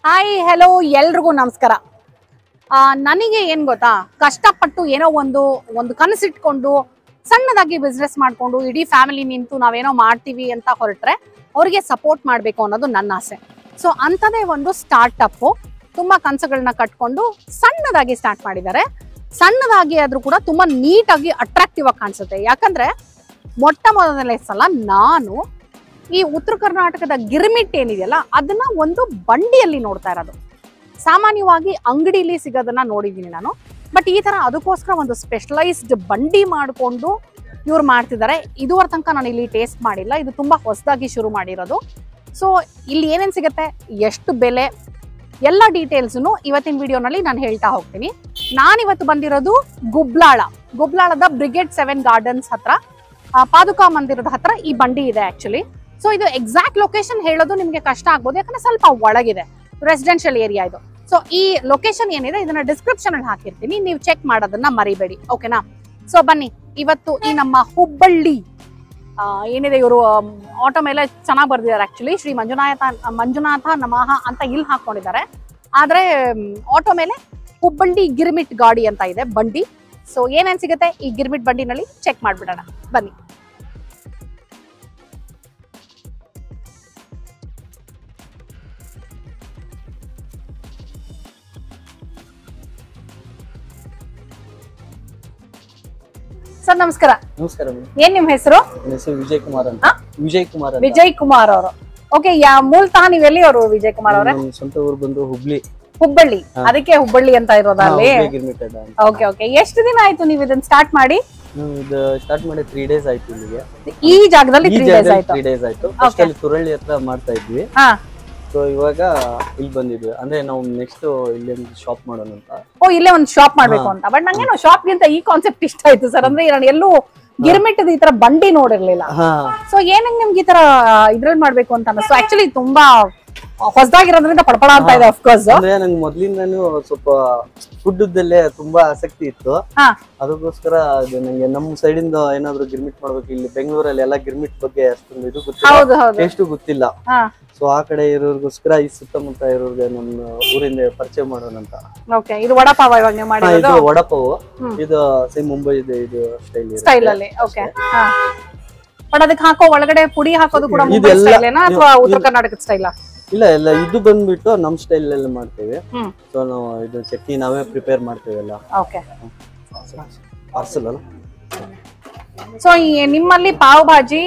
Hi hello ಎಲ್ರಿಗೂ ನಮಸ್ಕಾರ. ನನಗೆ ಏನು ಗೊತ್ತಾ, ಕಷ್ಟಪಟ್ಟು ಏನೋ ಒಂದು ಕನಸಿಟ್ಕೊಂಡು ಸಣ್ಣದಾಗಿ ಬಿಸ್ನೆಸ್ ಮಾಡಿಕೊಂಡು ಇಡೀ ಫ್ಯಾಮಿಲಿ ನಿಂತು ನಾವೇನೋ ಮಾಡ್ತೀವಿ ಅಂತ ಹೊರಟ್ರೆ ಅವರಿಗೆ ಸಪೋರ್ಟ್ ಮಾಡಬೇಕು ಅನ್ನೋದು ನನ್ನ ಆಸೆ. ಸೊ ಅಂಥದ್ದೇ ಒಂದು ಸ್ಟಾರ್ಟಪ್ಪು ತುಂಬ ಕನಸುಗಳನ್ನ ಕಟ್ಕೊಂಡು ಸಣ್ಣದಾಗಿ ಸ್ಟಾರ್ಟ್ ಮಾಡಿದ್ದಾರೆ. ಸಣ್ಣದಾಗಿ ಆದರೂ ಕೂಡ ತುಂಬ ನೀಟಾಗಿ ಅಟ್ರಾಕ್ಟಿವ್ ಆಗಿ ಕಾಣಿಸುತ್ತೆ. ಯಾಕಂದರೆ ಮೊಟ್ಟ ಮೊದಲನೇ ಸಲ ನಾನು ಈ ಉತ್ತರ ಕರ್ನಾಟಕದ ಗಿರ್ಮಿಟ್ ಏನಿದೆಯಲ್ಲ ಅದನ್ನ ಒಂದು ಬಂಡಿಯಲ್ಲಿ ನೋಡ್ತಾ ಇರೋದು. ಸಾಮಾನ್ಯವಾಗಿ ಅಂಗಡಿಲಿ ಸಿಗೋದನ್ನ ನೋಡಿದ್ದೀನಿ ನಾನು, ಬಟ್ ಈ ತರ ಅದಕ್ಕೋಸ್ಕರ ಒಂದು ಸ್ಪೆಷಲೈಸ್ಡ್ ಬಂಡಿ ಮಾಡಿಕೊಂಡು ಇವ್ರು ಮಾಡ್ತಿದ್ದಾರೆ. ಇದುವರ ತನಕ ನಾನು ಇಲ್ಲಿ ಟೇಸ್ಟ್ ಮಾಡಿಲ್ಲ, ಇದು ತುಂಬಾ ಹೊಸದಾಗಿ ಶುರು ಮಾಡಿರೋದು. ಸೊ ಇಲ್ಲಿ ಏನೇನು ಸಿಗುತ್ತೆ, ಎಷ್ಟು ಬೆಲೆ, ಎಲ್ಲ ಡೀಟೇಲ್ಸ್ನು ಇವತ್ತಿನ ವಿಡಿಯೋನಲ್ಲಿ ನಾನು ಹೇಳ್ತಾ ಹೋಗ್ತೀನಿ. ನಾನಿವತ್ತು ಬಂದಿರೋದು ಗುಬ್ಲಾಳದ ಬ್ರಿಗೇಡ್ 7 ಗಾರ್ಡನ್ಸ್ ಹತ್ರ, ಪಾದುಕಾ ಮಂದಿರದ ಹತ್ರ ಈ ಬಂಡಿ ಇದೆ ಆಕ್ಚುಲಿ. ಸೊ ಇದು ಎಕ್ಸಾಕ್ಟ್ ಲೊಕೇಶನ್ ಹೇಳೋದು ನಿಮಗೆ ಕಷ್ಟ ಆಗ್ಬೋದು, ಯಾಕಂದ್ರೆ ಸ್ವಲ್ಪ ಒಳಗಿದೆ, ರೆಸಿಡೆನ್ಷಿಯಲ್ ಏರಿಯಾ ಇದು. ಸೊ ಈ ಲೊಕೇಶನ್ ಏನಿದೆ ಇದನ್ನ ಡಿಸ್ಕ್ರಿಪ್ಷನ್ ಅಲ್ಲಿ ಹಾಕಿರ್ತೀನಿ, ನೀವು ಚೆಕ್ ಮಾಡೋದನ್ನ ಮರಿಬೇಡಿ, ಓಕೆನಾ? ಸೊ ಬನ್ನಿ, ಇವತ್ತು ಈ ನಮ್ಮ ಹುಬ್ಬಳ್ಳಿ ಏನಿದೆ, ಇವರು ಆಟೋ ಮೇಲೆ ಚೆನ್ನಾಗಿ ಬರ್ದಿದ್ದಾರೆ ಆಕ್ಚುಲಿ, ಶ್ರೀ ಮಂಜುನಾಥ ನಮಃ ಅಂತ ಇಲ್ಲಿ ಹಾಕೊಂಡಿದ್ದಾರೆ. ಆದ್ರೆ ಆಟೋ ಮೇಲೆ ಹುಬ್ಬಳ್ಳಿ ಗಿರ್ಮಿಟ್ ಗಾಡಿ ಅಂತ ಇದೆ ಬಂಡಿ. ಸೊ ಏನೇನ್ ಸಿಗುತ್ತೆ ಈ ಗಿರ್ಮಿಟ್ ಬಂಡಿನಲ್ಲಿ ಚೆಕ್ ಮಾಡ್ಬಿಡೋಣ, ಬನ್ನಿ. ಸರ್ ನಮಸ್ಕಾರ. ನಮಸ್ಕಾರ. ಏನ್ ನಿಮ್ ಹೆಸರು? ವಿಜಯ್ ಕುಮಾರ್ ಅಂತ. ವಿಜಯ್ ಕುಮಾರ್ ಅವರು. ಓಕೆ, ಮೂಲತಃ ನೀವ್ ಎಲ್ಲಿ ಅವರು ವಿಜಯ್ ಕುಮಾರ್ ಅವರೇ? ಸ್ವಂತ ಊರು ಬಂದು ಹುಬ್ಬಳ್ಳಿ, ಅದಕ್ಕೆ ಹುಬ್ಬಳ್ಳಿ ಅಂತ ಇರೋದ ಅಲ್ಲಿ? Okay okay. ಎಷ್ಟು ದಿನ ಆಯ್ತು ನೀವು ಇದನ್ನ ಸ್ಟಾರ್ಟ್ ಮಾಡಿ? ಇದು ಸ್ಟಾರ್ಟ್ ಮಾಡಿ 3 days ಆಯ್ತು. ಇಲ್ಲಿಗೆ ಈ ಜಾಗದಲ್ಲಿ 3 days ಆಯ್ತು. 3 days ಆಯ್ತು. ಫಸ್ಟ್ ಅಲ್ಲಿ ತುರಳ್ಳಿ ಹತ್ರ ಮಾಡ್ತಾ ಇದ್ವಿ. ಸೊ ಇವಾಗ ಇಲ್ಲಿ ಬಂದಿದ್ವಿ, ಅಂದ್ರೆ ನಾವು ನೆಕ್ಸ್ಟ್ ಇಲ್ಲಿ ಒಂದು ಶಾಪ್ ಮಾಡೋಣ ಅಂತ. ಓ, ಇಲ್ಲೇ ಒಂದು ಶಾಪ್ ಮಾಡ್ಬೇಕು ಅಂತ. ಬಟ್ ನಂಗೇನು ಶಾಪ್ ಗಿಂತ ಈ ಕಾನ್ಸೆಪ್ಟ್ ಇಷ್ಟ ಆಯ್ತು ಸರ್. ಅಂದ್ರೆ ನಾನು ಎಲ್ಲೂ ಗಿರ್ಮಿಟ್ ಈ ತರ ಬಂಡಿ ನೋಡಿರ್ಲಿಲ್ಲ. ಸೊ ಏನಂಗ್ ನಿಮ್ಗೆ ಈ ತರ ಇದ್ರಲ್ಲಿ ಮಾಡ್ಬೇಕು ಅಂತ ಅನ್ನಿಸ್ತು? ಆಕ್ಚುಲಿ ತುಂಬಾ ಹೊಸದಾಗಿರೋದ್ರಿಂದ ಪಡಪಡ ಅಂತ ಇದೆ. ಅಫ್ಕೋರ್ಸ್ ಅಂದ್ರೆ ನಂಗೆ ಮೊದ್ಲಿಂದಾನು ಸ್ವಲ್ಪ ಫುಡ್ ದಲ್ಲೇ ತುಂಬಾ ಆಸಕ್ತಿ ಇತ್ತು. ಅದಕ್ಕೋಸ್ಕರ ನಂಗೆ ನಮ್ಮ ಸೈಡ್ ಇಂದ ಏನಾದ್ರು ಗಿರ್ಮಿಟ್ ಮಾಡ್ಬೇಕು. ಇಲ್ಲಿ ಬೆಂಗಳೂರಲ್ಲಿ ಎಲ್ಲ ಗಿರ್ಮಿಟ್ ಬಗ್ಗೆ ಅಷ್ಟೊಂದು ಇದು ಗೊತ್ತಿಲ್ಲ, ಟೇಸ್ಟ್ ಗೊತ್ತಿಲ್ಲ. ಸೊ ಆ ಕಡೆ ಇರೋರ್ಗೋಸ್ಕರ ಈ ಸುತ್ತಮುತ್ತ ಇರೋರ್ಗೆ ನಮ್ಮ ಊರಿಂದ ಪರಿಚಯ ಮಾಡೋಣ ಅಂತ. ಓಕೆ, ಇದು ವಡಾಪಾವ್ ಇವಾಗ ನೀವು ಮಾಡಿರೋದು? ಇದು ವಡಾಪಾವ್. ಇದು ಸೇಮ್ ಮುಂಬೈ ಇದೆ, ಇದು ಸ್ಟೈಲ್ ಅಲ್ಲಿ. ಓಕೆ, ಬಟ್ ಅದಕ್ಕೆ ಹಾಕೋ ಒಳಗಡೆ ಪುಡಿ ಹಾಕೋದು ಕೂಡ ಮುಂಬೈ ಸ್ಟೈಲೇನಾ ಅಥವಾ ಉತ್ತರ ಕರ್ನಾಟಕದ ಸ್ಟೈಲಾ? ಇಲ್ಲ ಇಲ್ಲ, ಇದು ಬಂದ್ಬಿಟ್ಟು ನಮ್ ಸ್ಟೈಲ್ ಅಲ್ಲಿ ಮಾಡ್ತೇವೆ. ಸೊ ನಾವು ಇದು ಚಟ್ನಿ ನಾವೇ ಪ್ರಿಪೇರ್ ಮಾಡ್ತೇವೆ ಎಲ್ಲ. ಓಕೆ, ಪಾರ್ಸಲ್ ಅಲ್ಲ. ಸೊ ನಿಮ್ಮಲ್ಲಿ ಪಾವ್ ಭಾಜಿ,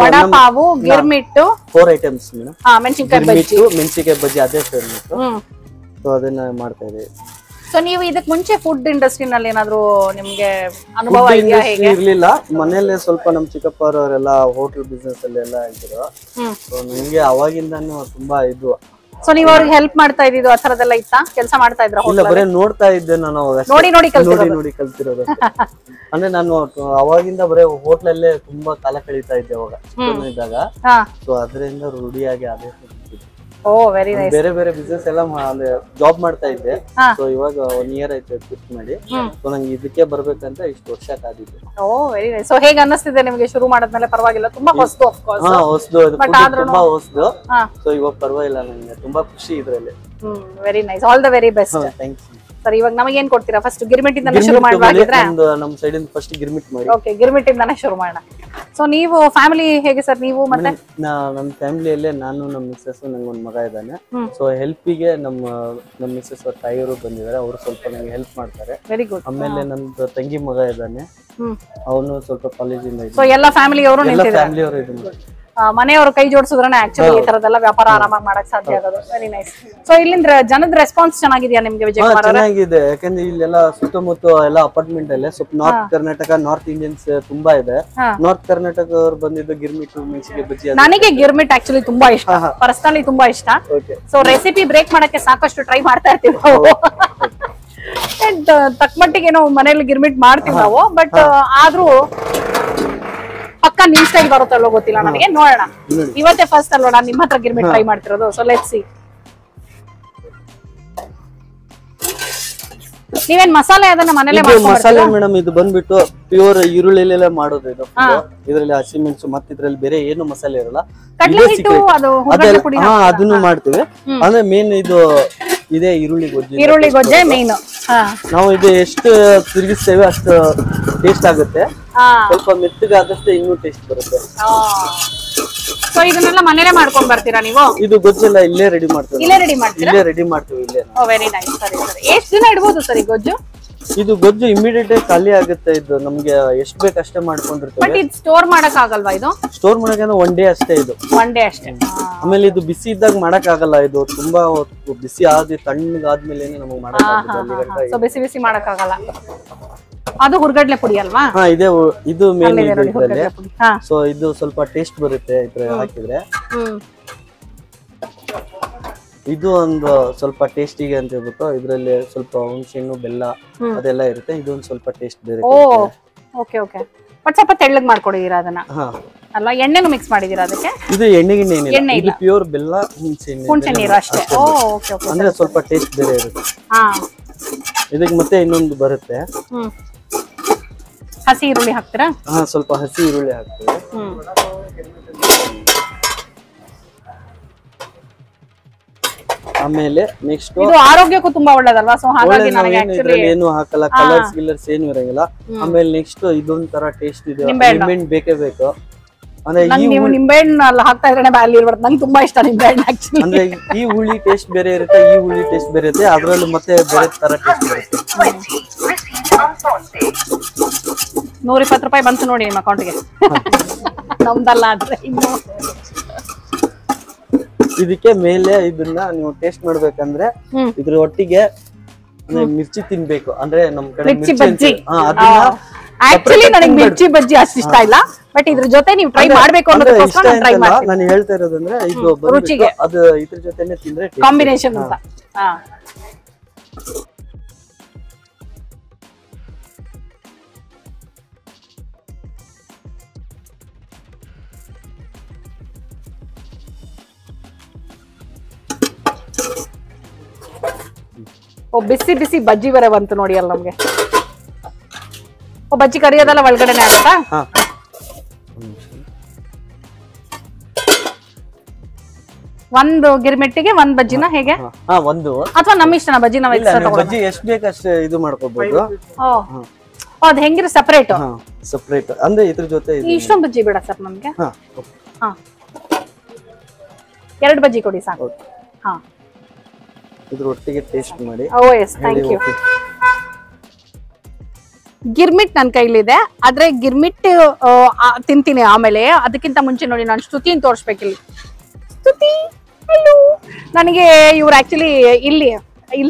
ವಡಾ ಪಾವು, ಗಿರ್ಮಿಟ್ 4 ಐಟಮ್ಸ್. ಮೆಣಸಿನಕಾಯಿ ಬಜ್ಜಿ, ಮೆಣಸಿನಕಾಯಿ ಬಜ್ಜಿ ಅದೇ ಫೇಮಸ್. ಸೊ ಅದನ್ನ ಮಾಡ್ತಾ ಇದ್ದೀವಿ. ಸೊ ನೀವು ಇದಕ್ಕೆ ಮುಂಚೆ ಫುಡ್ ಇಂಡಸ್ಟ್ರಿನಲ್ಲಿ ಏನಾದ್ರು ನಿಮ್ಗೆ ಅನುಭವ ಇದೆಯಾ? ಹೇಗೆ? ಇರ್ಲಿಲ್ಲ, ಮನೆಯಲ್ಲೇ ಸ್ವಲ್ಪ ನಮ್ ಚಿಕ್ಕಪ್ಪ ಅವರೆಲ್ಲ ಹೋಟೆಲ್ ಬಿಸ್ನೆಸ್ ಅಲ್ಲಿ ಎಲ್ಲ ಇದ್ರು. ಸೊ ನಿಮ್ಗೆ ಅವಾಗಿಂದಾನು ತುಂಬಾ ಇದು. ಸೊ ನೀವು ಅವ್ರಿಗೆ ಹೆಲ್ಪ್ ಮಾಡ್ತಾ ಇದ್ದಿದ್ದು ಆ ತರದೆಲ್ಲ ಇತ್ತಾ? ಕೆಲಸ ಮಾಡ್ತಾ ಇದ್ರ? ಇಲ್ಲ, ಬರೀ ನೋಡ್ತಾ ಇದ್ದೆ ನಾನು. ನೋಡಿ ಕಲ್ತಿರೋದು. ಅಂದ್ರೆ ನಾನು ಅವಾಗಿಂದ ಬರೀ ಹೋಟ್ಲಲ್ಲೇ ತುಂಬಾ ಕಾಲ ಕಳೀತಾ ಇದ್ದೆ ಅವಾಗ ಇದ್ದಾಗ. ಸೊ ಅದರಿಂದ ರೂಢಿಯಾಗಿ ಅದೇ. ಓ, ವೆರಿ ನೈಸ್. ಬೇರೆ ಬೇರೆ ಬಿಸ್ನೆಸ್ ಎಲ್ಲ ಜಾಬ್ ಮಾಡ್ತಾ ಇದ್ದೆ. ಸೊ ಇವಾಗ 1 year ಆಯ್ತು ಕ್ವಿಟ್ ಮಾಡಿ. ಸೊ ನಂಗೆ ಇದಕ್ಕೆ ಬರ್ಬೇಕಂತ ಇಷ್ಟು ವರ್ಷ ಕಾದಿದ್ದೆ. ಓ, ವೆರಿ ನೈಸ್. ಸೊ ಹೇಗೆ ಅನ್ನಿಸ್ತಿದೆ ನಿಮಗೆ ಶುರು ಮಾಡಿದ್ಮೇಲೆ? ಪರವಾಗಿಲ್ಲ, ತುಂಬಾ ಹೊಸದು ಆಫ್ ಕೋರ್ಸ್. ಹೊಸದು, ತುಂಬಾ ಹೊಸದು. ಸೊ ಇವಾಗ ಪರವಾಗಿಲ್ಲ, ನಂಗೆ ತುಂಬಾ ಖುಷಿ ಇದ್ರಲ್ಲಿ. Very nice, all the very best. Thanks sir. ಇವಾಗ ನಮಗೆ ಏನ್ ಕೊಡ್ತೀರಾ? ಫಸ್ಟ್ ಗಿರ್ಮಿಟ್ ಇಂದ ಶುರು ಮಾಡ್ಬೇಕಾಗಿದ್ರೆ ನಮ್ಮ ಸೈಡ್ ಇಂದ ಫಸ್ಟ್ ಗಿರ್ಮಿಟ್ ಮಾಡಿ. ಓಕೆ, ಗಿರ್ಮಿಟ್ ಇಂದಾನೆ ಶುರು ಮಾಡೋಣ. ಸೊ ನೀವು ಫ್ಯಾಮಿಲಿ ಹೇಗೆ ಸರ್? ನೀವು ಮತ್ತೆ ನಮ್ಮ ಫ್ಯಾಮಿಲಿಯಲ್ಲೇ ನಾನು, ನಮ್ಮ ಮಿಸ್ಸಸ್, ನಂಗೆ ಒಂದು ಮಗ ಇದ್ದಾನೆ. ಸೊ ಹೆಲ್ಪಿಗೆ ನಮ್ಮ ಮಿಸ್ಸಸ್ ಅವ್ರ ತಾಯಿಯವರು ಬಂದಿದ್ದಾರೆ, ಅವರು ಸ್ವಲ್ಪ ನಂಗೆ ಹೆಲ್ಪ್ ಮಾಡ್ತಾರೆ. Very good. ಆಮೇಲೆ ನಮ್ದು ತಂಗಿ ಮಗ ಇದ್ದಾನೆ, ಅವನು ಸ್ವಲ್ಪ ಕಾಲೇಜಿಂದ. ಸೊ ಎಲ್ಲ ಫ್ಯಾಮಿಲಿ ಅವರು ಮನೆಯವರು ಕೈ ಜೋಡಿಸಿದ್ರೆ ಆಕ್ಚುಲಿ ಈ ತರದೆಲ್ಲ ವ್ಯಾಪಾರ ಆರಾಮಾಗಿ ಮಾಡಕ್ ಸಾಧ್ಯ ಆಗೋದು. Very nice. ಸೊ ಇಲ್ಲಿಂದ ಜನದ ರೆಸ್ಪಾನ್ಸ್ ಚೆನ್ನಾಗಿದೆಯಾ ನಿಮ್ಗೆ ವಿಜಯ್ ಕುಮಾರ್? ಚೆನ್ನಾಗಿದೆ, ಯಾಕಂದ್ರೆ ಇಲ್ಲೆಲ್ಲ ಸುತ್ತಮುತ್ತ ಎಲ್ಲ ಅಪಾರ್ಟ್ಮೆಂಟ್ ಅಲ್ಲೇ ಸ್ವಲ್ಪ ನಾರ್ತ್ ಕರ್ನಾಟಕ, ನಾರ್ತ್ ಇಂಡಿಯನ್ಸ್ ತುಂಬಾ ಇದೆ. ನಾರ್ತ್ ಕರ್ನಾಟಕ ಅವ್ರು ಬಂದಿದ್ದು ಗಿರ್ಮಿಟ್, ಮೆಣಸಿನಕಾಯಿ ಬಜ್ಜಿ. ನನಗೆ ಗಿರ್ಮಿಟ್ ಆಕ್ಚುಲಿ ತುಂಬಾ ಇಷ್ಟ, ಪರ್ಸನಲಿ ತುಂಬಾ ಇಷ್ಟ. ಸೊ ರೆಸಿಪಿ ಬ್ರೇಕ್ ಮಾಡಕ್ಕೆ ಸಾಕಷ್ಟು ಟ್ರೈ ಮಾಡ್ತಾ ಇರ್ತೀವಿ ನಾವು. ತಕ್ಕಮಟ್ಟಿಗೆ ಏನೋ ಮನೇಲಿ ಗಿರ್ಮಿಟ್ ಮಾಡ್ತೀವಿ ನಾವು, ಬಟ್ ಆದ್ರೂ ಪಕ್ಕ ನಿಮ್ ಸ್ಟೈಲ್ ಬರುತ್ತಲ್ಲೋ ಗೊತ್ತಿಲ್ಲ ನನಗೆ. ನೋಡೋಣ, ಇವತ್ತೇ ಫಸ್ಟ್ ಅಲ್ವಾ ನಾನು ನಿಮ್ಮ ಹತ್ರ ಗಿರ್ಮಿಟ್ ಟ್ರೈ ಮಾಡ್ತಿರೋದು. So let's see. ನೀವೇನ್ ಮಸಾಲೆ ಅದನ್ನ ಮನೇಲೆ ಮಸಾಲೆ ಮೇಡಮ್ ಇದು ಬಂದ್ಬಿಟ್ಟು ಪ್ಯೂರ್ ಈರುಳ್ಳಿಲೆಲ್ಲ ಮಾಡೋದು ಇದು ಇದ್ರಲ್ಲಿ ಹಸಿಮೆಣಸು ಮತ್ತೆ ಇದ್ರಲ್ಲಿ ಬೇರೆ ಏನು ಮಸಾಲೆ ಇರಲ್ಲ ಅದನ್ನು ಮಾಡ್ತೀವಿ ಅಂದ್ರೆ ಮೇನ್ ಇದು ಇದೇ ಈರುಳ್ಳಿ ಗೊಜ್ಜೆ ಮೇನ್ ನಾವು ಇದು ಎಷ್ಟು ತಿರುಗಿಸ್ತೇವೆ ಅಷ್ಟು ಟೇಸ್ಟ್ ಆಗುತ್ತೆ ಸ್ವಲ್ಪ ಮೆತ್ತಗಾದಷ್ಟು ಇನ್ನೂ ಟೇಸ್ಟ್ ಬರುತ್ತೆ ಸೊ ಇದನ್ನೆಲ್ಲ ಮನೇಲೆ ಮಾಡ್ಕೊಂಡ್ ಬರ್ತೀರಾ ನೀವು ಇದು ಗೊಜ್ಜೆಲ್ಲ ಇಲ್ಲೇ ರೆಡಿ ಮಾಡ್ತೀವಿ ಇಲ್ಲೇ ರೆಡಿ ಮಾಡ್ತೀವಿ ಇಲ್ಲೇ ವೆರಿ ನೈಸ್ ಸರಿ ಸರಿ ಎಷ್ಟು ದಿನ ಇಡಬಹುದು ಸರ್ ಈ ಗೊಜ್ಜು ಇದು ಗೊಜ್ಜು ಇಮಿಡಿಯೇಟ್ ಖಾಲಿ ಆಗುತ್ತೆ ಇದು ನಮ್ಗೆ ಎಷ್ಟು ಬೇಕು ಅಷ್ಟೇ ಮಾಡ್ಕೊಂಡಿರ್ತೀವಿ ಬಟ್ ಇದು ಸ್ಟೋರ್ ಮಾಡಕ್ ಆಗಲ್ವಾ ಇದು ಸ್ಟೋರ್ ಮಾಡಕ್ಕೆ ಒನ್ ಡೇ ಅಷ್ಟೇ ಇದು ಒನ್ ಡೇ ಅಷ್ಟೇ ಆಮೇಲೆ ಇದು ಬಿಸಿ ಇದ್ದಾಗ ಮಾಡಕ್ ಆಗಲ್ಲ ಇದು ತುಂಬಾ ಬಿಸಿ ಆದಿ ತಣ್ಣಗಾದ್ಮೇಲೆ ನಮಗೆ ಮಾಡಕ್ ಸೊ ಬಿಸಿ ಬಿಸಿ ಮಾಡಕ್ ಆಗಲ್ಲ ಅದು ಹುರ್ಗಡ್ಲೆ ಪುಡಿ ಅಲ್ವಾ ಇದೆ ಇದು ಮೇನ್ ಇದ್ರಲ್ಲಿ ಸೊ ಇದು ಸ್ವಲ್ಪ ಟೇಸ್ಟ್ ಬರುತ್ತೆ ಇದ್ರಲ್ಲಿ ಹಾಕಿದ್ರೆ ಇದು ಒಂದು ಸ್ವಲ್ಪ ಟೇಸ್ಟಿಗೆ ಅಂತ ಹೇಳ್ಬಿಟ್ಟು ಇದ್ರಲ್ಲಿ ಸ್ವಲ್ಪ ಹುಣಸೆಹಣ್ಣು ಬೆಲ್ಲ ಅದೆಲ್ಲ ಇರುತ್ತೆ ಇದೊಂದು ಸ್ವಲ್ಪ ಟೇಸ್ಟ್ ಬೇರೆ ಓಕೆ ಓಕೆ ಬಟ್ ಸ್ವಲ್ಪ ತೆಳ್ಳಗ್ ಮಾಡ್ಕೊಡಿದೀರಾ ಅದನ್ನ ಅಲ್ಲ ಎಣ್ಣೆನು ಮಿಕ್ಸ್ ಮಾಡಿದೀರಾ ಅದಕ್ಕೆ ಇದು ಎಣ್ಣೆಗೆ ಏನಿಲ್ಲ ಇದು ಪ್ಯೂರ್ ಬೆಲ್ಲ ಹುಣಸೆ ನೀರು ಅಷ್ಟೇ ಓಕೆ ಓಕೆ ಅಂದ್ರೆ ಸ್ವಲ್ಪ ಟೇಸ್ಟ್ ಬೇರೆ ಇರುತ್ತೆ ಇದಕ್ಕೆ ಮತ್ತೆ ಇನ್ನೊಂದು ಬರುತ್ತೆ ಹಸಿ ಈರುಳ್ಳಿ ಹಾಕ್ತೀರಾ ಸ್ವಲ್ಪ ಹಸಿ ಈರುಳ್ಳಿ ಹಾಕ್ತೀವಿ ಆಮೇಲೆ ನೆಕ್ಸ್ಟ್ ಇದು ಆರೋಗ್ಯಕ್ಕೂ ತುಂಬಾ ಒಳ್ಳೆದಲ್ವಾ ಸೊ ಹಾಗಾಗಿ ನನಗೆ ಆಕ್ಚುಲಿ ಏನು ಹಾಕಲ್ಲ ಕಲರ್ಸ್ ಗಿಲ್ಲರ್ಸ್ ಏನು ಇರಂಗಿಲ್ಲ ಆಮೇಲೆ ನೆಕ್ಸ್ಟ್ ಇದೊಂದು ತರ ಟೇಸ್ಟ್ ಇದೆ ನಿಂಬೆಹಣ್ಣು ಬೇಕೇ ಬೇಕು ಅಂದ್ರೆ ನೀವು ನಿಂಬೆಹಣ್ಣು ಅಲ್ಲ ಹಾಕ್ತಾ ಇದ್ರೆ ಬಾಯಲ್ಲಿ ಇರ್ಬಾರ್ದು ನಂಗೆ ತುಂಬಾ ಇಷ್ಟ ನಿಂಬೆಹಣ್ಣು ಆಕ್ಚುಲಿ ಅಂದ್ರೆ ಈ ಹುಳಿ ಟೇಸ್ಟ್ ಬೇರೆ ಇರುತ್ತೆ ಈ ಹುಳಿ ಟೇಸ್ಟ್ ಬೇರೆ ಇರುತ್ತೆ ಅದರಲ್ಲೂ ಮತ್ತೆ ಬೇರೆ ತರ ಟೇಸ್ಟ್ ಬರುತ್ತೆ 120 ರೂಪಾಯಿ ಬಂತು ನೋಡಿ ನಿಮ್ಮ ಅಕೌಂಟ್ಗೆ ನಮ್ದಲ್ಲ ಆದ್ರೆ ಇನ್ನು ಇದಕ್ಕೆ ಮೇಲೆ ಇದನ್ನ ನೀವು ಟೇಸ್ಟ್ ಮಾಡ್ಬೇಕಂದ್ರೆ ಇದ್ರ ಒಟ್ಟಿಗೆ ಮಿರ್ಚಿ ತಿನ್ಬೇಕು ಅಂದ್ರೆ ನಮ್ ಕಡೆ ಮಿರ್ಚಿ ಬಜ್ಜಿ ಆಕ್ಚುಲಿ ನನಗೆ ಮಿರ್ಚಿ ಬಜ್ಜಿ ಅಷ್ಟು ಇಷ್ಟ ಇಲ್ಲ ಬಟ್ ಇದ್ರ ಜೊತೆ ನೀವು ಟ್ರೈ ಮಾಡ್ಬೇಕು ಅನ್ನೋದಕ್ಕೋಸ್ಕರ ನಾನು ಟ್ರೈ ಮಾಡ್ತೀನಿ ನಾನು ಹೇಳ್ತಾ ಇರೋದಂದ್ರೆ ಇದು ರುಚಿಗೆ ಅದು ಇದ್ರ ಜೊತೆನೇ ತಿಂದ್ರೆ ಕಾಂಬಿನೇಷನ್ ಅಂತ ಬಿಸಿ ಬಿಸಿ ಬಜ್ಜಿ ಬರೆ ಬಂತು ನೋಡಿ ಅಲ್ಲ ನಮ್ಗೆ ಬಜ್ಜಿ ಕರಿಯೋದಲ್ಲ ಒಳಗಡೆನೆ ಆಗುತ್ತಾ ಒಂದು ಗಿರ್ಮಿಟ್ಟಿಗೆ ಒಂದ್ ಬಜ್ಜಿನ ಹೇಗೆ ಒಂದು ಅಥವಾ ನಮ್ಮ ಇಷ್ಟನ ಬಜ್ಜಿ ನಾವು ಬಜ್ಜಿ ಎಷ್ಟು ಬೇಕಷ್ಟೇ ಇದು ಮಾಡ್ಕೋಬಹುದು ಅದ್ ಹೆಂಗಿರ ಸಪರೇಟ್ ಸಪರೇಟ್ ಅಂದ್ರೆ ಇದ್ರ ಜೊತೆ ಇಷ್ಟೊಂದು ಬಜ್ಜಿ ಬೇಡ ಸರ್ ನಮ್ಗೆ ಎರಡು ಬಜ್ಜಿ ಕೊಡಿ ಸಾಕು ಇದ್ರ ಒಟ್ಟಿಗೆ ಟೇಸ್ಟ್ ಮಾಡಿ ಓ ಎಸ್ ಥ್ಯಾಂಕ್ ಯು ಗಿರ್ಮಿಟ್ ನನ್ನ ಕೈಲಿದೆ ಆದ್ರೆ ಗಿರ್ಮಿಟ್ ತಿಂತೀನಿ ಆಮೇಲೆ ಅದಕ್ಕಿಂತ ಮುಂಚೆ ನೋಡಿ ನಾನು ಸ್ತುತಿನ ತೋರಿಸ್ಬೇಕಿಲ್ಲಿ ಸ್ತುತಿ ಹಲೋ ನನಗೆ ಇವ್ರು ಆಕ್ಚುಲಿ ಇಲ್ಲಿ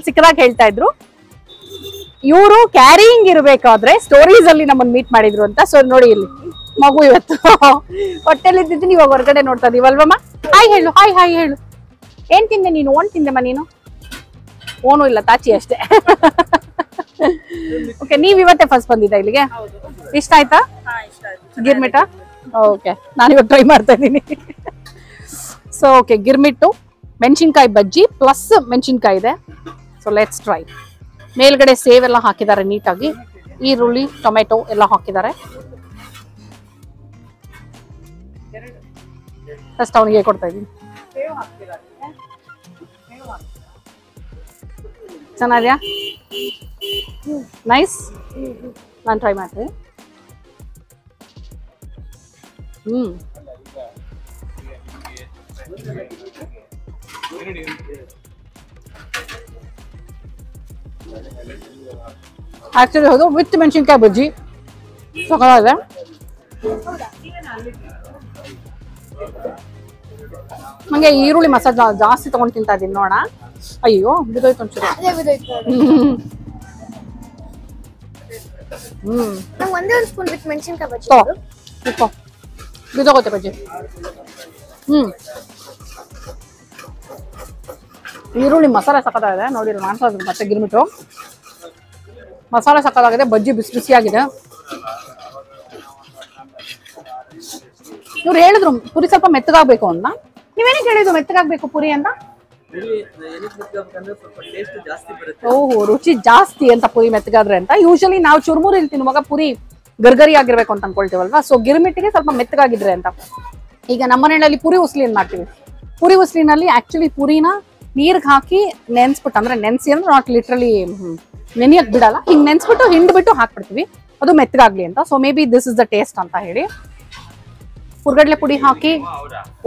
ಸಿಕ್ಕದಾಗ ಹೇಳ್ತಾ ಇದ್ರು ಇವರು ಕ್ಯಾರಿಯಿಂಗ್ ಇರ್ಬೇಕಾದ್ರೆ ಸ್ಟೋರೀಸ್ ಅಲ್ಲಿ ನಮ್ಮನ್ನ ಮೀಟ್ ಮಾಡಿದ್ರು ಅಂತ ಸೊ ನೋಡಿ ಇಲ್ಲಿ ಮಗು ಇವತ್ತು ಹೊಟ್ಟೆಲಿ ಇದ್ದಿದ್ದೀನಿ ಇವಾಗ ಹೊರಗಡೆ ನೋಡ್ತಾ ಇದೀವಲ್ವಮ್ಮ ಹಾಯ್ ಹೇಳು ಹಾಯ್ ಹೇಳು ಏನ್ ತಿಂದೆ ನೀನು ಓನ್ ತಿಂದೆಮ್ಮ ನೀನು ಓನು ಇಲ್ಲ ತಾಚಿ ಅಷ್ಟೇ ಓಕೆ ನೀವ್ ಇವತ್ತೇ ಫಸ್ಟ್ ಬಂದಿದ್ದ ಇಲ್ಲಿಗೆ ಇಷ್ಟ ಆಯ್ತಾ ಗಿರ್ಮಿಟ ಓಕೆ ನಾನು ಇವಾಗ ಟ್ರೈ ಮಾಡ್ತಾ ಇದ್ದೀನಿ ಸೊ ಓಕೆ ಗಿರ್ಮಿಟ್ಟು ಮೆಣಸಿನ್ಕಾಯಿ ಬಜ್ಜಿ ಪ್ಲಸ್ ಮೆಣಸಿನ್ಕಾಯಿ ಇದೆ ಸೊ ಲೆಟ್ಸ್ ಟ್ರೈ ಮೇಲ್ಗಡೆ ಸೇವ್ ಎಲ್ಲ ಹಾಕಿದ್ದಾರೆ ನೀಟಾಗಿ ಈರುಳ್ಳಿ ಟೊಮೆಟೊ ಎಲ್ಲ ಹಾಕಿದ್ದಾರೆ ಫಸ್ಟ್ ಅವನಿಗೆ ಕೊಡ್ತಾ ಇದ್ದೀನಿ ಚೆನ್ನಾಗಿದೆಯಾ ನೈಸ್ ನಾನು ಟ್ರೈ ಮಾಡ್ತೀನಿ ಆಕ್ಚುಲಿ ಹೌದು ವಿತ್ ಮೆಣಸಿನ್ಕಾಯಿ ಬಜ್ಜಿ ಸಕಲಾಗಿದೆ ನಂಗೆ ಈರುಳ್ಳಿ ಮಸಾಲ ಜಾಸ್ತಿ ತಗೊಂಡು ತಿಂತಾ ಇದೀನಿ ನೋಡ ಅಯ್ಯೋ ಬಿದೋಯ್ತು ಒಂಚೂರು ಒಂದೇ ಒಂದು ಸ್ಪೂನ್ ಬಿಟ್ಟು ಮೆಣಸಿನ್ಕಾಯಿ ಬಜ್ಜಿ ಬಿದೋಗುತ್ತೆ ಬಜ್ಜಿ ಈರುಳ್ಳಿ ಮಸಾಲೆ ಸಕ್ಕತ್ತಾಗಿದೆ ನೋಡಿ ಮಾಡ್ಸೋದು ಮತ್ತೆ ಗಿರ್ಮಿಟ್ಟು ಮಸಾಲೆ ಸಕ್ಕತ್ತಾಗಿದೆ ಬಜ್ಜಿ ಬಿಸಿ ಬಿಸಿಯಾಗಿದೆ ಇವ್ರು ಹೇಳಿದ್ರು ಪುರಿ ಸ್ವಲ್ಪ ಮೆತ್ತಗಾಗಬೇಕು ಅಂತ ನೀವೇನಕ್ಕೆ ಹೇಳಿದ್ರು ಮೆತ್ತಗಾಗಬೇಕು ಪುರಿ ಅಂತ ಸ್ವಲ್ಪ ಟೇಸ್ಟ್ ಜಾಸ್ತಿ ಬರುತ್ತೆ. ಓಹೋ, ರುಚಿ ಜಾಸ್ತಿ ಅಂತ ಪುರಿ ಮೆತ್ತಗಾದ್ರೆ ಅಂತ. ಯೂಶಲಿ ನಾವು ಚುರುಮುರಿ ತಿನ್ನುವಾಗ ಪುರಿ ಗರ್ಗರಿ ಆಗಿರ್ಬೇಕು ಅಂತ ಅನ್ಕೊಳ್ತೀವಲ್ವಾ, ಸೊ ಗಿರ್ಮಿಟ್ಟಿಗೆ ಸ್ವಲ್ಪ ಮೆತ್ತಗಾಗಿದ್ರೆ ಅಂತ. ಈಗ ನಮ್ಮ ಮನೆಯಲ್ಲಿ ಪುರಿ ಉಸ್ಲಿ ಏನ್ ಮಾಡ್ತೀವಿ, ಪುರಿ ಉಸ್ಲಿನಲ್ಲಿ ಆಕ್ಚುಲಿ ಪುರಿನ ನೀರ್ಗೆ ಹಾಕಿ ನೆನ್ಸ್ಬಿಟ್ಟು, ಅಂದ್ರೆ ನೆನ್ಸಿ ಅಂದ್ರೆ ನಾಟ್ ಲಿಟ್ರಲಿ ನೆನೆಯಕ್ ಬಿಡಲ್ಲ, ಹಿಂಗ್ ನೆನ್ಸ್ಬಿಟ್ಟು ಹಿಂಡ್ಬಿಟ್ಟು ಹಾಕ್ಬಿಡ್ತೀವಿ ಅದು ಮೆತ್ತಗಾಗ್ಲಿ ಅಂತ. So may be this is the taste ಅಂತ ಹೇಳಿ ಹುರ್ಗಡ್ಲೆ ಪುಡಿ ಹಾಕಿ